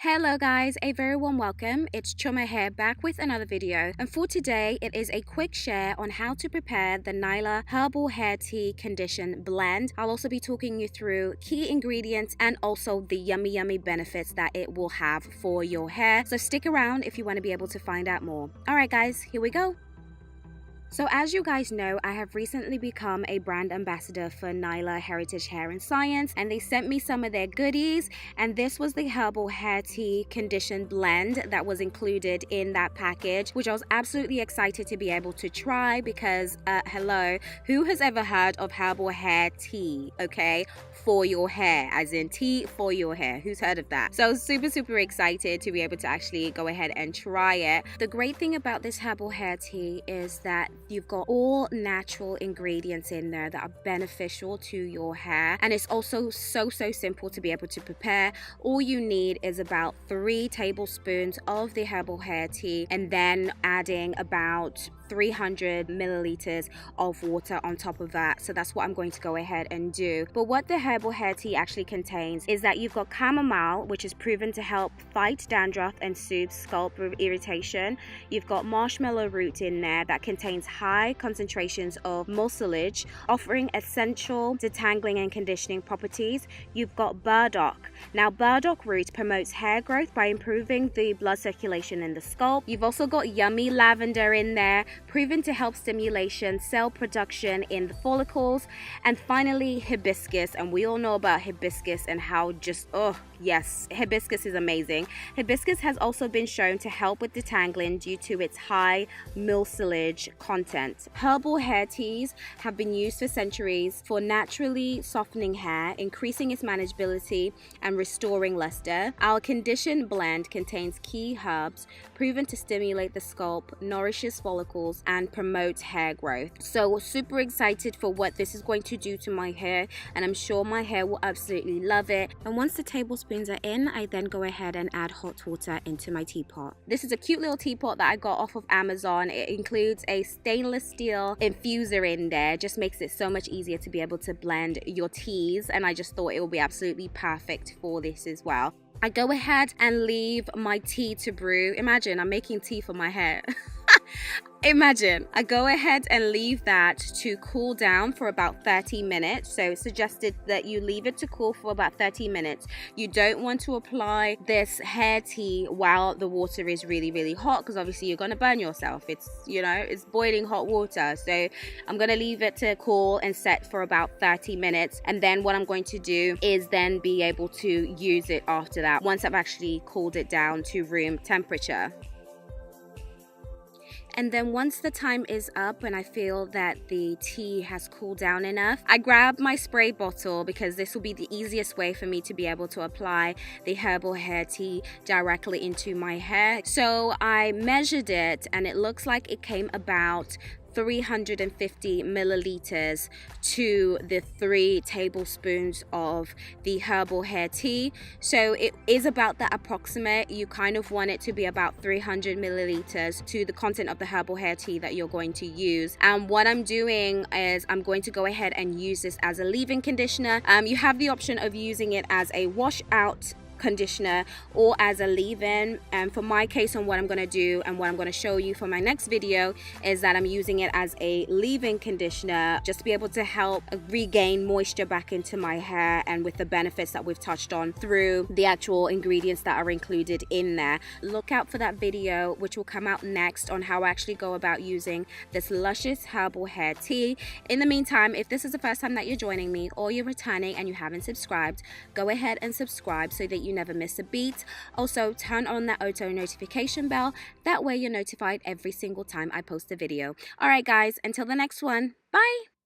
Hello guys, a very warm welcome. It's Choma here back with another video, and for today it is a quick share on how to prepare the Nylah Herbal Hair Tea Condition Blend. I'll also be talking you through key ingredients and also the yummy benefits that it will have for your hair. So stick around if you want to be able to find out more. Alright guys, here we go. So as you guys know, I have recently become a brand ambassador for Nylah Heritage Hair and Science, and they sent me some of their goodies, and this was the Herbal Hair Tea Condition Blend that was included in that package, which I was absolutely excited to be able to try because, hello, who has ever heard of herbal hair tea, okay, for your hair, as in tea for your hair? Who's heard of that? So I was super excited to be able to actually go ahead and try it. The great thing about this herbal hair tea is that you've got all natural ingredients in there that are beneficial to your hair, and it's also so simple to be able to prepare. All you need is about 3 tablespoons of the herbal hair tea, and then adding about 300 milliliters of water on top of that. So that's what I'm going to go ahead and do. But what the herbal hair tea actually contains is that you've got chamomile, which is proven to help fight dandruff and soothe scalp irritation. You've got marshmallow root in there that contains high concentrations of mucilage, offering essential detangling and conditioning properties. You've got burdock. Now, burdock root promotes hair growth by improving the blood circulation in the scalp. You've also got yummy lavender in there, proven to help stimulation cell production in the follicles. And finally, hibiscus, and we all know about hibiscus and how just, oh yes, hibiscus is amazing. Hibiscus has also been shown to help with detangling due to its high mucilage content. Herbal hair teas have been used for centuries for naturally softening hair, increasing its manageability and restoring lustre. Our condition blend contains key herbs proven to stimulate the scalp, nourishes follicles, and promote hair growth. So super excited for what this is going to do to my hair, and I'm sure my hair will absolutely love it. And once the tablespoons are in, I then go ahead and add hot water into my teapot. This is a cute little teapot that I got off of Amazon. It includes a stainless steel infuser in there, just makes it so much easier to be able to blend your teas, and I just thought it will be absolutely perfect for this as well. I go ahead and leave my tea to brew. Imagine I'm making tea for my hair. Imagine I go ahead and leave that to cool down for about 30 minutes. So it's suggested that you leave it to cool for about 30 minutes. You don't want to apply this hair tea while the water is really hot, because obviously you're going to burn yourself. It's, you know, it's boiling hot water. So I'm going to leave it to cool and set for about 30 minutes, and then what I'm going to do is then be able to use it after that, once I've actually cooled it down to room temperature. And then once the time is up and I feel that the tea has cooled down enough, I grab my spray bottle, because this will be the easiest way for me to be able to apply the herbal hair tea directly into my hair. So I measured it, and it looks like it came about 350 milliliters to the 3 tablespoons of the herbal hair tea. So it is about that approximate. You kind of want it to be about 300 milliliters to the content of the herbal hair tea that you're going to use. And what I'm doing is I'm going to go ahead and use this as a leave-in conditioner. You have the option of using it as a wash out conditioner or as a leave-in, and for my case, on what I'm going to do and what I'm going to show you for my next video is that I'm using it as a leave-in conditioner, just to be able to help regain moisture back into my hair, and with the benefits that we've touched on through the actual ingredients that are included in there. Look out for that video, which will come out next, on how I actually go about using this luscious herbal hair tea. In the meantime, if this is the first time that you're joining me or you're returning and you haven't subscribed, go ahead and subscribe so that you never miss a beat. Also, turn on that auto notification bell. That way you're notified every single time I post a video. All right, guys, until the next one. Bye.